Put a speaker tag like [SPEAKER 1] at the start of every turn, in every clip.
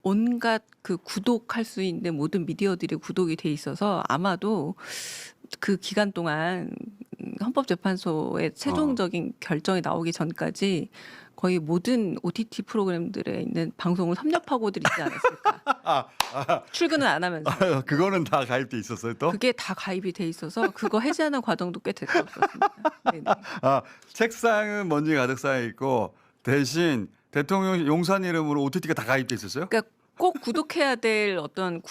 [SPEAKER 1] 온갖 그 구독할 수 있는 모든 미디어들이 구독이 돼 있어서 아마도 그 기간 동안 헌법재판소의
[SPEAKER 2] 어.
[SPEAKER 1] 최종적인 결정이 나오기 전까지 거의 모든 OTT 프로그램들에 있는 방송을 섭렵하고들 있지 않았을까. 출근을 안 하면서.
[SPEAKER 2] 그거는 다 가입돼 있었어요 또?
[SPEAKER 1] 그게 다 가입이 돼 있어서 그거 해제하는 과정도 꽤 됐던 것 같습니다. 네네.
[SPEAKER 2] 책상은 먼지 가득 쌓여 있고 대신 대통령 용산 이름으로 OTT가 다 가입돼 있었어요?
[SPEAKER 1] 그러니까 꼭 구독해야 될 어떤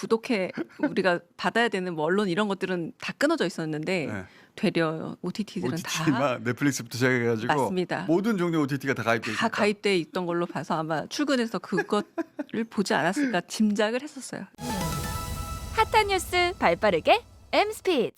[SPEAKER 1] 우리가 받아야 되는 뭐 언론 이런 것들은 다 끊어져 있었는데
[SPEAKER 2] 네.
[SPEAKER 1] 되려 OTT들은 다
[SPEAKER 2] OTT만 넷플릭스부터 시작해가지고
[SPEAKER 1] 맞습니다.
[SPEAKER 2] 모든 종류 OTT가 다 가입돼
[SPEAKER 1] 다
[SPEAKER 2] 있었다.
[SPEAKER 1] 가입돼 있던 걸로 봐서 아마 출근해서 그것을 보지 않았을까 짐작을 했었어요.
[SPEAKER 3] 핫한 뉴스 발빠르게 M스피드.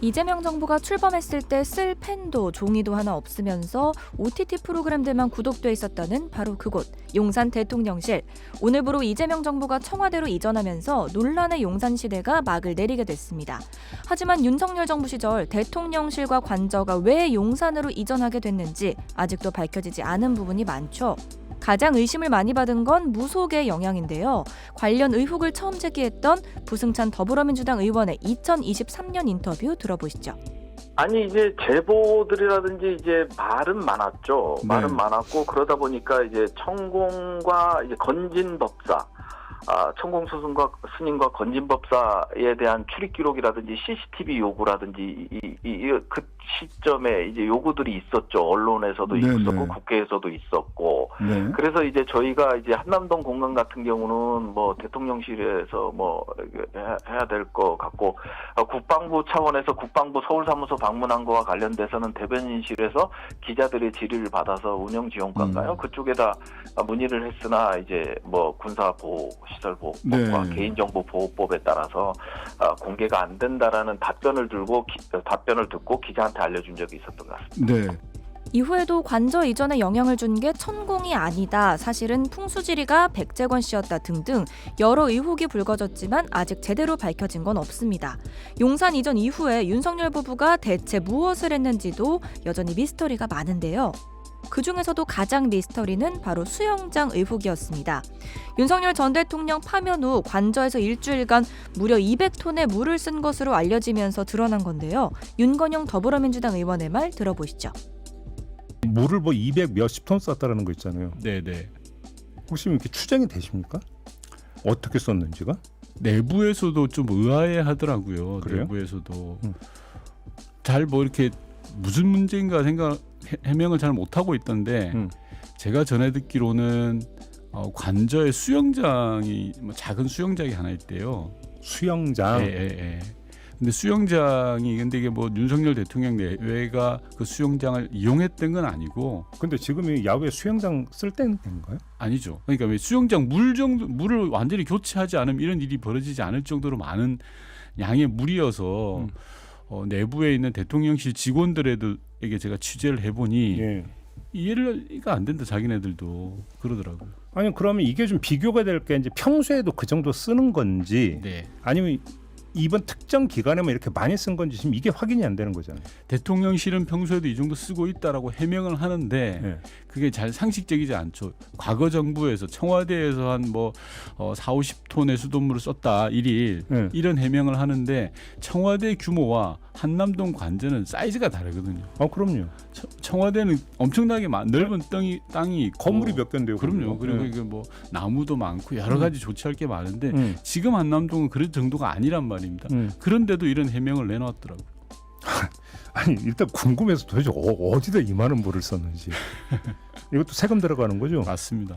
[SPEAKER 3] 이재명 정부가 출범했을 때 쓸 펜도 종이도 하나 없으면서 OTT 프로그램들만 구독돼 있었다는 바로 그곳 용산 대통령실. 오늘부로 이재명 정부가 청와대로 이전하면서 논란의 용산 시대가 막을 내리게 됐습니다. 하지만 윤석열 정부 시절 대통령실과 관저가 왜 용산으로 이전하게 됐는지 아직도 밝혀지지 않은 부분이 많죠. 가장 의심을 많이 받은 건 무속의 영향인데요. 관련 의혹을 처음 제기했던 부승찬 더불어민주당 의원의 2023년 인터뷰 들어보시죠.
[SPEAKER 4] 아니 이제 제보들이라든지 이제 말은 많았죠.
[SPEAKER 2] 네.
[SPEAKER 4] 말은 많았고 그러다 보니까 이제 천공과 이제 건진법사, 천공 스님과 건진법사에 대한 출입 기록이라든지 CCTV 요구라든지 그 시점에 이제 요구들이 있었죠. 언론에서도
[SPEAKER 2] 네,
[SPEAKER 4] 있었고
[SPEAKER 2] 네.
[SPEAKER 4] 국회에서도 있었고.
[SPEAKER 2] 네.
[SPEAKER 4] 그래서 이제 저희가 이제 한남동 공간 같은 경우는 뭐 대통령실에서 뭐 해야 될 것 같고 국방부 차원에서 국방부 서울사무소 방문한 거와 관련돼서는 대변인실에서 기자들의 질의를 받아서 운영지원과인가요? 그쪽에다 문의를 했으나 이제 뭐 군사보호시설보호법과
[SPEAKER 2] 네.
[SPEAKER 4] 개인정보보호법에 따라서 공개가 안 된다라는 답변을 듣고 기자한테 알려준 적이 있었던 것 같습니다.
[SPEAKER 2] 네.
[SPEAKER 3] 이후에도 관저 이전에 영향을 준 게 천공이 아니다. 사실은 풍수지리가 백재권 씨였다 등등 여러 의혹이 불거졌지만 아직 제대로 밝혀진 건 없습니다. 용산 이전 이후에 윤석열 부부가 대체 무엇을 했는지도 여전히 미스터리가 많은데요. 그중에서도 가장 미스터리는 바로 수영장 의혹이었습니다. 윤석열 전 대통령 파면 후 관저에서 일주일간 무려 200톤의 물을 쓴 것으로 알려지면서 드러난 건데요. 윤건영 더불어민주당 의원의 말 들어보시죠.
[SPEAKER 5] 물을 뭐 200 몇십 톤 썼다라는 거 있잖아요.
[SPEAKER 6] 네네.
[SPEAKER 5] 혹시 이렇게 추정이 되십니까? 어떻게 썼는지가?
[SPEAKER 6] 내부에서도 좀 의아해하더라고요.
[SPEAKER 5] 그래요?
[SPEAKER 6] 내부에서도 잘 뭐 이렇게 무슨 문제인가 해명을 잘 못하고 있던데 제가 전해 듣기로는 관저에 수영장이 뭐 작은 수영장이 하나 있대요.
[SPEAKER 5] 수영장.
[SPEAKER 6] 예. 근데 수영장이 근데 이게 뭐 윤석열 대통령 내외가 그 수영장을 이용했던 건 아니고.
[SPEAKER 5] 근데 지금이 야외 수영장 쓸 때는 건가요?
[SPEAKER 6] 아니죠. 그러니까 왜 수영장 물을 완전히 교체하지 않으면 이런 일이 벌어지지 않을 정도로 많은 양의 물이어서 내부에 있는 대통령실 직원들에게 제가 취재를 해보니
[SPEAKER 5] 예.
[SPEAKER 6] 이해가 안 된다. 자기네들도 그러더라고요.
[SPEAKER 5] 아니 그러면 이게 좀 비교가 될 게 이제 평소에도 그 정도 쓰는 건지
[SPEAKER 6] 네.
[SPEAKER 5] 아니면 이번 특정 기간에만 이렇게 많이 쓴 건지 지금 이게 확인이 안 되는 거잖아요.
[SPEAKER 6] 대통령실은 평소에도 이 정도 쓰고 있다라고 해명을 하는데
[SPEAKER 5] 예.
[SPEAKER 6] 그게 잘 상식적이지 않죠. 과거 정부에서 청와대에서 한 뭐 40-50톤의 수돗물을 썼다 일일
[SPEAKER 5] 예.
[SPEAKER 6] 이런 해명을 하는데 청와대 규모와 한남동 관저는 사이즈가 다르거든요.
[SPEAKER 5] 그럼요.
[SPEAKER 6] 청와대는 엄청나게 넓은 땅이 있고
[SPEAKER 5] 건물이 몇 개인데요.
[SPEAKER 6] 그럼요. 그리고
[SPEAKER 5] 예.
[SPEAKER 6] 이게 뭐 나무도 많고 여러 가지 조치할 게 많은데 지금 한남동은 그런 정도가 아니란 말입니다. 그런데도 이런 해명을 내놓았더라고요.
[SPEAKER 5] 아니 일단 궁금해서 도대체 어디다 이 많은 물을 썼는지. 이것도 세금 들어가는 거죠?
[SPEAKER 6] 맞습니다.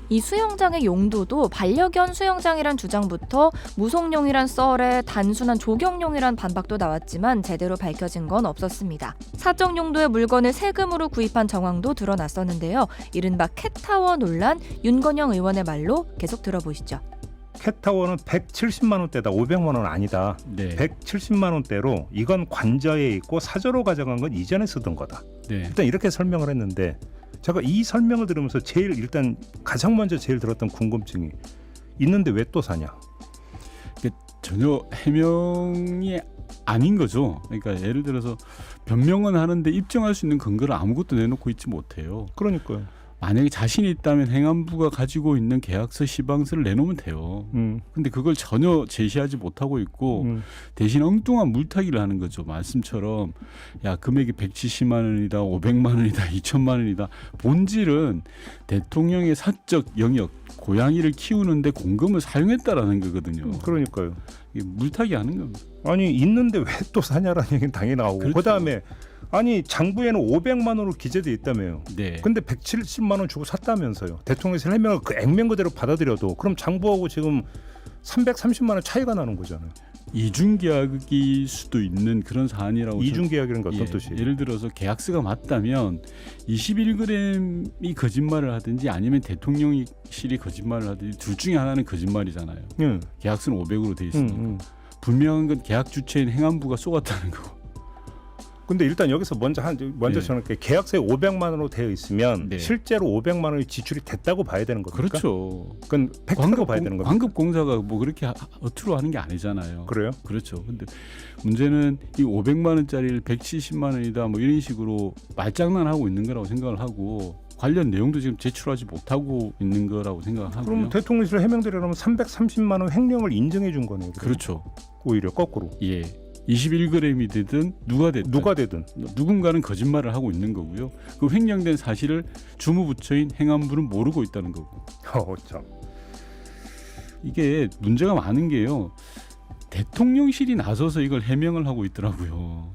[SPEAKER 3] 이 수영장의 용도도 반려견 수영장이란 주장부터 무속용이란 썰에 단순한 조경용이란 반박도 나왔지만 제대로 밝혀진 건 없었습니다. 사적 용도의 물건을 세금으로 구입한 정황도 드러났었는데요. 이른바 캣타워 논란, 윤건영 의원의 말로 계속 들어보시죠.
[SPEAKER 5] 캣타워는 170만 원대다. 500만 원 아니다.
[SPEAKER 6] 네.
[SPEAKER 5] 170만 원대로 이건 관저에 있고 사저로 가져간 건 이전에 쓰던 거다.
[SPEAKER 6] 네.
[SPEAKER 5] 일단 이렇게 설명을 했는데 제가 이 설명을 들으면서 일단 가장 먼저 들었던 궁금증이 있는데 왜 또 사냐?
[SPEAKER 6] 전혀 해명이 아닌 거죠. 그러니까 예를 들어서 변명은 하는데 입증할 수 있는 근거를 아무것도 내놓고 있지 못해요.
[SPEAKER 5] 그러니까요.
[SPEAKER 6] 만약에 자신이 있다면 행안부가 가지고 있는 계약서 시방서를 내놓으면 돼요. 근데 그걸 전혀 제시하지 못하고 있고 대신 엉뚱한 물타기를 하는 거죠. 말씀처럼 야 금액이 170만 원이다, 500만 원이다, 2천만 원이다. 본질은 대통령의 사적 영역, 고양이를 키우는데 공금을 사용했다라는 거거든요.
[SPEAKER 5] 그러니까요.
[SPEAKER 6] 이게 물타기 하는 겁니다.
[SPEAKER 5] 아니 있는데 왜 또 사냐라는 얘기는 당연히 나오고
[SPEAKER 6] 그렇죠.
[SPEAKER 5] 그다음에 아니 장부에는 500만 원으로 기재돼 있다며요.
[SPEAKER 6] 네.
[SPEAKER 5] 근데 170만 원 주고 샀다면서요. 대통령실 해명을 그 액면 그대로 받아들여도 그럼 장부하고 지금 330만 원 차이가 나는 거잖아요.
[SPEAKER 6] 이중 계약일 수도 있는 그런 사안이라고.
[SPEAKER 5] 이중 계약이라는 건 어떤 뜻이에요?
[SPEAKER 6] 예를 들어서 계약서가 맞다면 21g이 거짓말을 하든지 아니면 대통령실이 거짓말을 하든지 둘 중에 하나는 거짓말이잖아요.
[SPEAKER 5] 응.
[SPEAKER 6] 계약서는 500으로 돼 있으니까. 분명한 건 계약 주체인 행안부가 쏘았다는 거고.
[SPEAKER 5] 근데 일단 여기서 먼저
[SPEAKER 6] 네.
[SPEAKER 5] 저는 개약서에 500만 원으로 되어 있으면
[SPEAKER 6] 네.
[SPEAKER 5] 실제로 500만 원이 지출이 됐다고 봐야 되는 겁니까?
[SPEAKER 6] 그렇죠.
[SPEAKER 5] 그건 팩트로 봐야 되는 겁니까?
[SPEAKER 6] 광급공사가 뭐 그렇게 어투로 하는 게 아니잖아요.
[SPEAKER 5] 그래요?
[SPEAKER 6] 그렇죠. 근데 문제는 이 500만 원짜리를 170만 원이다 뭐 이런 식으로 말장난하고 있는 거라고 생각을 하고 관련 내용도 지금 제출하지 못하고 있는 거라고 생각을 하고요.
[SPEAKER 5] 그럼 대통령실 해명대로라면 330만 원 횡령을 인정해 준 거네요. 그럼.
[SPEAKER 6] 그렇죠.
[SPEAKER 5] 오히려 거꾸로.
[SPEAKER 6] 예. 21g이 되든 누가 되든 누군가는 거짓말을 하고 있는 거고요. 그 횡령된 사실을 주무부처인 행안부는 모르고 있다는 거고.
[SPEAKER 5] 참.
[SPEAKER 6] 이게 문제가 많은 게요. 대통령실이 나서서 이걸 해명을 하고 있더라고요.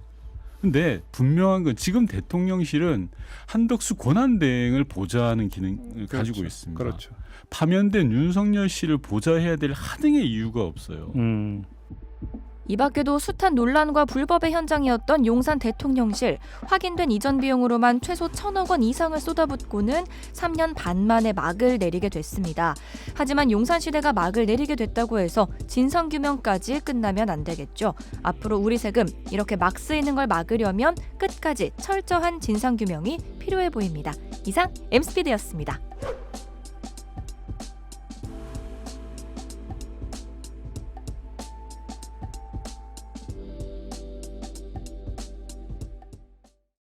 [SPEAKER 6] 근데 분명한 건 지금 대통령실은 한덕수 권한대행을 보좌하는 기능을 가지고 있습니다.
[SPEAKER 5] 그렇죠.
[SPEAKER 6] 파면된 윤석열 씨를 보좌해야 될 하등의 이유가 없어요.
[SPEAKER 3] 이 밖에도 숱한 논란과 불법의 현장이었던 용산 대통령실, 확인된 이전 비용으로만 최소 1,000억 원 이상을 쏟아붓고는 3년 반 만에 막을 내리게 됐습니다. 하지만 용산시대가 막을 내리게 됐다고 해서 진상규명까지 끝나면 안 되겠죠. 앞으로 우리 세금 이렇게 막 쓰이는 걸 막으려면 끝까지 철저한 진상규명이 필요해 보입니다. 이상 MSPD였습니다.